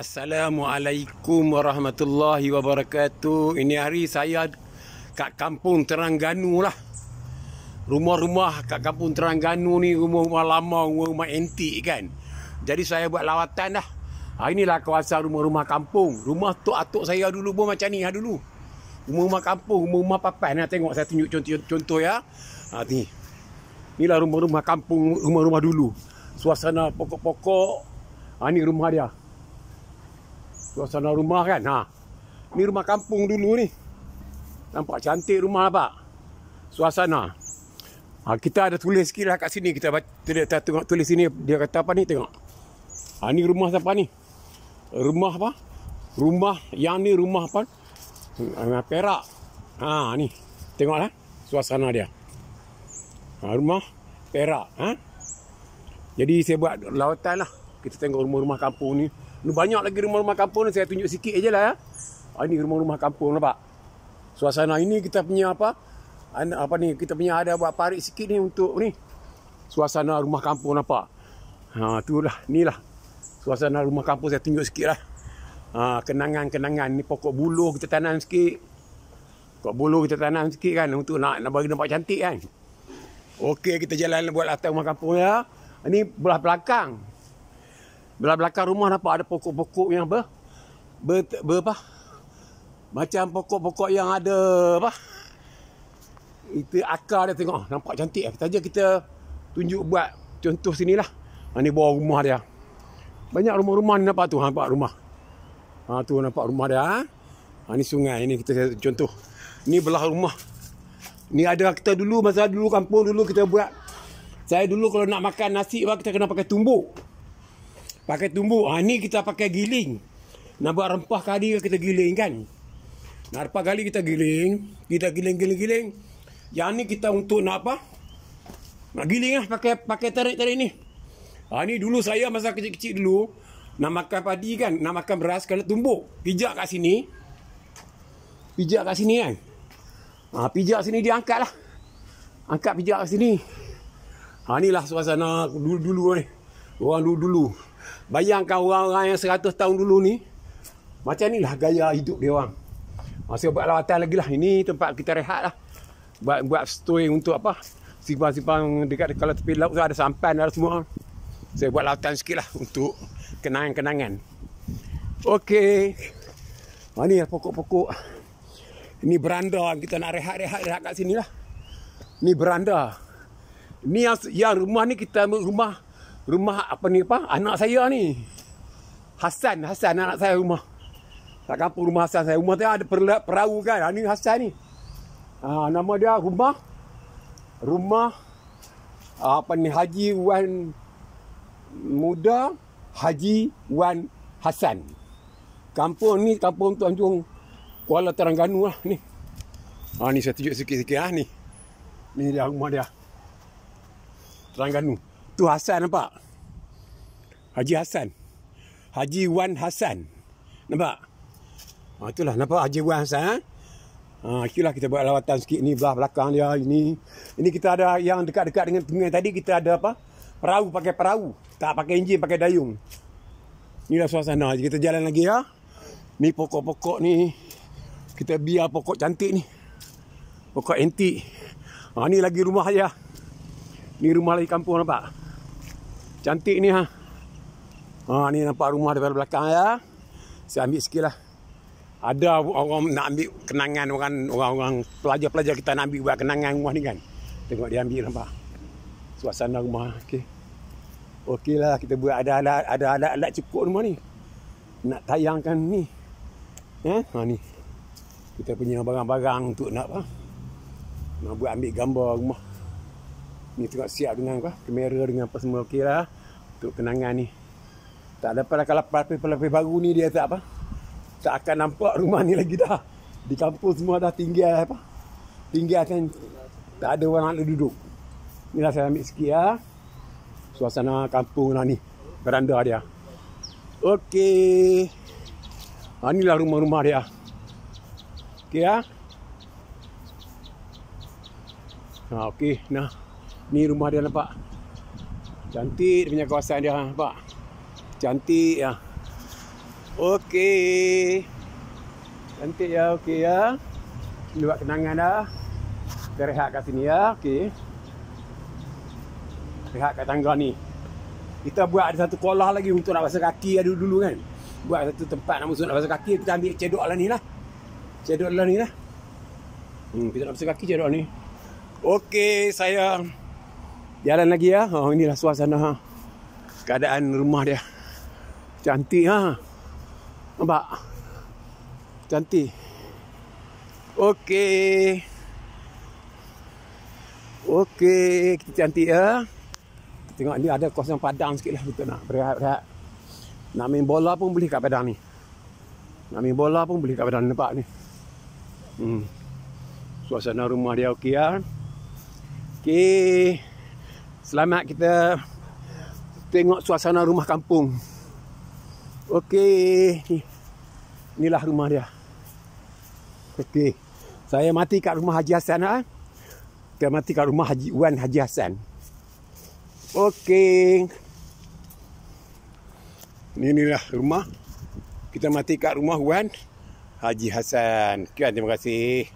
Assalamualaikum warahmatullahi wabarakatuh. Ini hari saya kat kampung Terengganu lah. Rumah-rumah kat kampung Terengganu ni rumah-rumah lama, rumah antik kan. Jadi saya buat lawatan dah. Inilah kawasan rumah-rumah kampung. Rumah tok atuk saya dulu pun macam ni lah dulu. Rumah-rumah kampung, rumah-rumah papan. Tengok saya tunjuk contoh ya. Ni. Inilah rumah-rumah kampung, rumah-rumah dulu. Suasana pokok-pokok. Ni rumah dia. Suasana rumah kan. Ni rumah kampung dulu ni. Nampak cantik rumah apa? Suasana. Kita ada tulis sikit lah kat sini. Kita tengok tulis sini. Dia kata apa ni? Tengok. Ni rumah siapa ni? Rumah apa? Rumah yang ni rumah apa? Perak. Ni. Tengoklah suasana dia. Rumah Perak. Jadi saya buat lawatan lah. Kita tengok rumah-rumah kampung ni. Banyak lagi rumah-rumah kampung ni. Saya tunjuk sikit je lah ya. Ini rumah-rumah kampung nampak. Suasana ini kita punya apa ni, kita punya ada buat parit sikit ni untuk ni. Suasana rumah kampung nampak. Itulah, inilah. Suasana rumah kampung saya tunjuk sikit lah. Kenangan-kenangan ni pokok buluh kita tanam sikit. Pokok buluh kita tanam sikit kan untuk nak bagi nampak cantik kan. Okey, kita jalan buat latar rumah kampung ya. Ini belah belakang. Belah belakang rumah nampak ada pokok-pokok yang apa? Macam pokok-pokok yang ada apa? Itu akar dia tengok. Nampak cantik. Kita tunjuk buat contoh sinilah. Ni bawah rumah dia. Banyak rumah-rumah ni nampak tu. Nampak rumah. Tu nampak rumah dia. Ni sungai. Ini kita contoh. Ni belah rumah. Ni ada kita dulu, masa dulu kampung dulu kita buat. Saya dulu kalau nak makan nasi kita kena pakai tumbuk. Pakai tumbuk. Ni kita pakai giling. Nak buat rempah kari kita giling kan. Nak rempah kari kita giling. Kita giling. Yang ni kita untuk nak apa? Nak giling lah. Pakai tarik-tarik ni. Ni dulu saya masa kecil-kecil dulu. Nak makan padi kan. Nak makan beras. Kalau tumbuk. Pijak kat sini. Pijak kat sini kan. Pijak sini dia angkat lah. Angkat pijak kat sini. Inilah suasana dulu-dulu ni. Orang dulu-dulu. Bayangkan orang-orang yang 100 tahun dulu ni. Macam ni lah gaya hidup dia orang. Saya buat lawatan lagi lah. Ini tempat kita rehat lah. Buat stay untuk apa. Simpang-simpang dekat kalau tepi laut tu ada sampan ada semua. Saya buat lawatan sikit lah. Untuk kenangan-kenangan. Okey. Ni lah pokok-pokok. Ini beranda. Kita nak rehat-rehat kat sini lah. Ni beranda. Ni yang rumah ni kita rumah apa ni apa? Anak saya ni. Hasan anak saya rumah. Kat kampung rumah Hasan saya. Rumah dia ada perahu kan. Ni Hasan ni. Nama dia rumah apa ni Haji Wan Muda Haji Wan Hasan. Kampung ni kampung Tanjung Kuala Terengganu lah ni. Ni saya tunjuk sikit-sikit ni. Ni dia rumah dia. Terengganu. Tu Hasan nampak? Haji Hasan. Haji Wan Hasan. Nampak? Itulah nampak Haji Wan Hasan. Itulah kita buat lawatan sikit ni belah belakang dia ini. Ini kita ada yang dekat-dekat dengan sungai tadi kita ada apa? Perahu, pakai perahu. Tak pakai enjin, pakai dayung. Inilah suasana. Kita jalan lagi ya. Ni pokok-pokok ni. Kita biar pokok cantik ni. Pokok antik. Ni lagi rumah dia. Ni rumah lagi kampung nampak. Cantik ni ni nampak rumah daripada belakang ya. Saya ambil sikit lah. Ada orang nak ambil kenangan orang pelajar-pelajar kita nak ambil buat kenangan rumah ni kan. Tengok dia ambil nampak. Suasana rumah. Okey lah kita buat ada alat cukup rumah ni. Nak tayangkan ni. Ni. Kita punya barang-barang untuk nak apa? Nak buat ambil gambar rumah. Ni tengok siap dengan apa? Kamera dengan apa semua okey lah. Untuk kenangan ni. Tak dapat kalau pelapis baru ni dia tak apa? Tak akan nampak rumah ni lagi dah. Di kampung semua dah tinggal apa? Tinggal kan tak ada orang nak duduk. Inilah saya ambil sikit ya. Suasana kampung lah ni. Beranda dia. Okey. Inilah rumah-rumah dia. Okey ya. Okey. Nah. Ni rumah dia nampak. Cantik dia punya kawasan dia nampak. Cantik ya. Okey. Cantik ya, okey ya. Ini buat kenangan dah. Kita rehat kat sini ya, okey. Rehat kat tangga ni. Kita buat ada satu kolah lagi untuk nak basuh kaki dulu kan. Buat satu tempat nak basuh kaki, kita ambil cedok lah ni lah. Cedok lah ni lah. Kita nak basuh kaki cedok ni. Okey, saya jalan lagi ya. Inilah suasana keadaan rumah dia. Cantik ha. Nampak? Cantik. Okey. Okey, kita cantik ya. Tengok ni ada kawasan padang sikit lah. Kita nak berehat-rehat. Nak main bola pun boleh kat padang ni. Nak main bola pun boleh kat padang ni. Nampak ni. Suasana rumah dia okey ya. Okey. Selamat kita tengok suasana rumah kampung. Okey. Inilah rumah dia. Okey. Saya mati kat rumah Haji Hassan lah. Kita mati kat rumah Wan Haji Hassan. Okey. Inilah rumah. Kita mati kat rumah Wan Haji Hassan. Sekian, terima kasih.